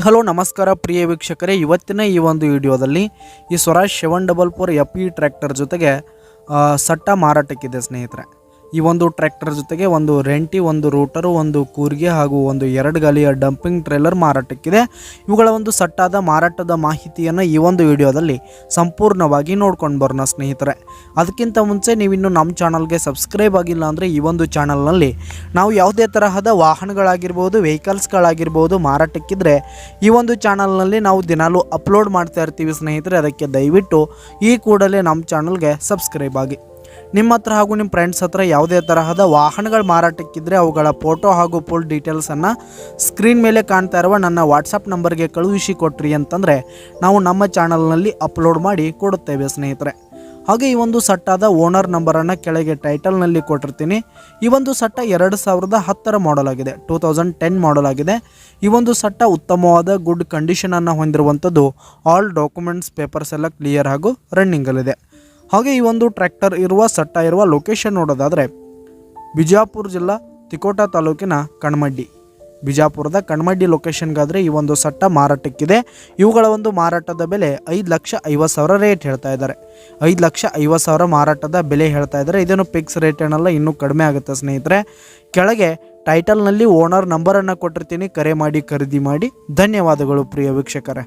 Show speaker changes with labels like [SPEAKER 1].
[SPEAKER 1] Hello ನಮಸ್ಕಾರ ಪ್ರಿಯ ವೀಕ್ಷಕರೇ, ಇವತ್ತಿನ ಈ ಒಂದು ವಿಡಿಯೋದಲ್ಲಿ ಈ ಸ್ವರಾಜ್ 744 FE ಟ್ರ್ಯಾಕ್ಟರ್ ಜೊತೆಗೆ ಸಟ್ಟ ಮಾರಾಟಕ್ಕಿದೆ ಸ್ನೇಹಿತರೆ. ಈ ಒಂದು ಟ್ರ್ಯಾಕ್ಟರ್ ಜೊತೆಗೆ ಒಂದು ರೆಂಟಿ, ಒಂದು ರೂಟರು, ಒಂದು ಕೂರ್ಗೆ ಹಾಗೂ ಒಂದು 2 ಗಾಲಿಯ ಡಂಪಿಂಗ್ ಟ್ರೇಲರ್ ಮಾರಾಟಕ್ಕಿದೆ. ಇವುಗಳ ಒಂದು ಸಟ್ಟಾದ ಮಾರಾಟದ ಮಾಹಿತಿಯನ್ನು ಈ ಒಂದು ವಿಡಿಯೋದಲ್ಲಿ ಸಂಪೂರ್ಣವಾಗಿ ನೋಡ್ಕೊಂಡು ಬರೋಣ ಸ್ನೇಹಿತರೆ. ಅದಕ್ಕಿಂತ ಮುಂಚೆ ನೀವಿನ್ನು ನಮ್ಮ ಚಾನಲ್ಗೆ ಸಬ್ಸ್ಕ್ರೈಬ್ ಆಗಿಲ್ಲ ಅಂದರೆ ಈ ಒಂದು ಚಾನಲ್ನಲ್ಲಿ ನಾವು ಯಾವುದೇ ತರಹದ ವಾಹನಗಳಾಗಿರ್ಬೋದು, ವೆಹಿಕಲ್ಸ್ಗಳಾಗಿರ್ಬೋದು ಮಾರಾಟಕ್ಕಿದ್ರೆ ಈ ಒಂದು ಚಾನಲ್ನಲ್ಲಿ ನಾವು ದಿನಾಲೂ ಅಪ್ಲೋಡ್ ಮಾಡ್ತಾ ಇರ್ತೀವಿ ಸ್ನೇಹಿತರೆ. ಅದಕ್ಕೆ ದಯವಿಟ್ಟು ಈ ಕೂಡಲೇ ನಮ್ಮ ಚಾನಲ್ಗೆ ಸಬ್ಸ್ಕ್ರೈಬ್ ಆಗಿ. ನಿಮ್ಮ ಹತ್ರ ಹಾಗೂ ನಿಮ್ಮ ಫ್ರೆಂಡ್ಸ್ ಹತ್ರ ಯಾವುದೇ ತರಹದ ವಾಹನಗಳು ಮಾರಾಟಕ್ಕಿದ್ರೆ ಅವುಗಳ ಫೋಟೋ ಹಾಗೂ ಫುಲ್ ಡೀಟೇಲ್ಸನ್ನು ಸ್ಕ್ರೀನ್ ಮೇಲೆ ಕಾಣ್ತಾ ಇರುವ ನನ್ನ ವಾಟ್ಸಪ್ ನಂಬರ್ಗೆ ಕಳುಹಿಸಿ ಕೊಟ್ರಿ ಅಂತಂದರೆ ನಾವು ನಮ್ಮ ಚಾನಲ್ನಲ್ಲಿ ಅಪ್ಲೋಡ್ ಮಾಡಿ ಕೊಡುತ್ತೇವೆ ಸ್ನೇಹಿತರೆ. ಹಾಗೆ ಈ ಒಂದು ಸಟ್ಟಾದ ಓನರ್ ನಂಬರನ್ನು ಕೆಳಗೆ ಟೈಟಲ್ನಲ್ಲಿ ಕೊಟ್ಟಿರ್ತೀನಿ. ಈ ಒಂದು ಸಟ್ಟ 2010 ಮಾಡಲ್ ಆಗಿದೆ, 2010 ಮಾಡಲ್ ಆಗಿದೆ. ಈ ಒಂದು ಸಟ್ಟ ಉತ್ತಮವಾದ ಗುಡ್ ಕಂಡೀಷನನ್ನು ಹೊಂದಿರುವಂಥದ್ದು. ಆಲ್ ಡಾಕ್ಯುಮೆಂಟ್ಸ್ ಪೇಪರ್ಸ್ ಎಲ್ಲ ಕ್ಲಿಯರ್ ಹಾಗೂ ರನ್ನಿಂಗಲ್ಲಿದೆ. ಹಾಗೆ ಈ ಒಂದು ಟ್ರ್ಯಾಕ್ಟರ್ ಇರುವ ಸಟ್ಟ ಇರುವ ಲೊಕೇಶನ್ ನೋಡೋದಾದರೆ ಬಿಜಾಪುರ ಜಿಲ್ಲಾ ತಿಕೋಟ ತಾಲೂಕಿನ ಕಣ್ಮಡ್ಡಿ, ಬಿಜಾಪುರದ ಕಣ್ಮಡ್ಡಿ ಲೊಕೇಶನ್ಗಾದರೆ ಈ ಒಂದು ಸಟ್ಟ ಮಾರಾಟಕ್ಕಿದೆ. ಇವುಗಳ ಒಂದು ಮಾರಾಟದ ಬೆಲೆ 5,50,000 ರೇಟ್ ಹೇಳ್ತಾ ಇದ್ದಾರೆ. 5,50,000 ಮಾರಾಟದ ಬೆಲೆ ಹೇಳ್ತಾ ಇದ್ದಾರೆ. ಇದೇನು ಫಿಕ್ಸ್ ರೇಟ್ ಏನಲ್ಲ, ಇನ್ನೂ ಕಡಿಮೆ ಆಗುತ್ತೆ ಸ್ನೇಹಿತರೆ. ಕೆಳಗೆ ಟೈಟಲ್ನಲ್ಲಿ ಓನರ್ ನಂಬರನ್ನು ಕೊಟ್ಟಿರ್ತೀನಿ, ಕರೆ ಮಾಡಿ ಖರೀದಿ ಮಾಡಿ. ಧನ್ಯವಾದಗಳು ಪ್ರಿಯ ವೀಕ್ಷಕರೇ.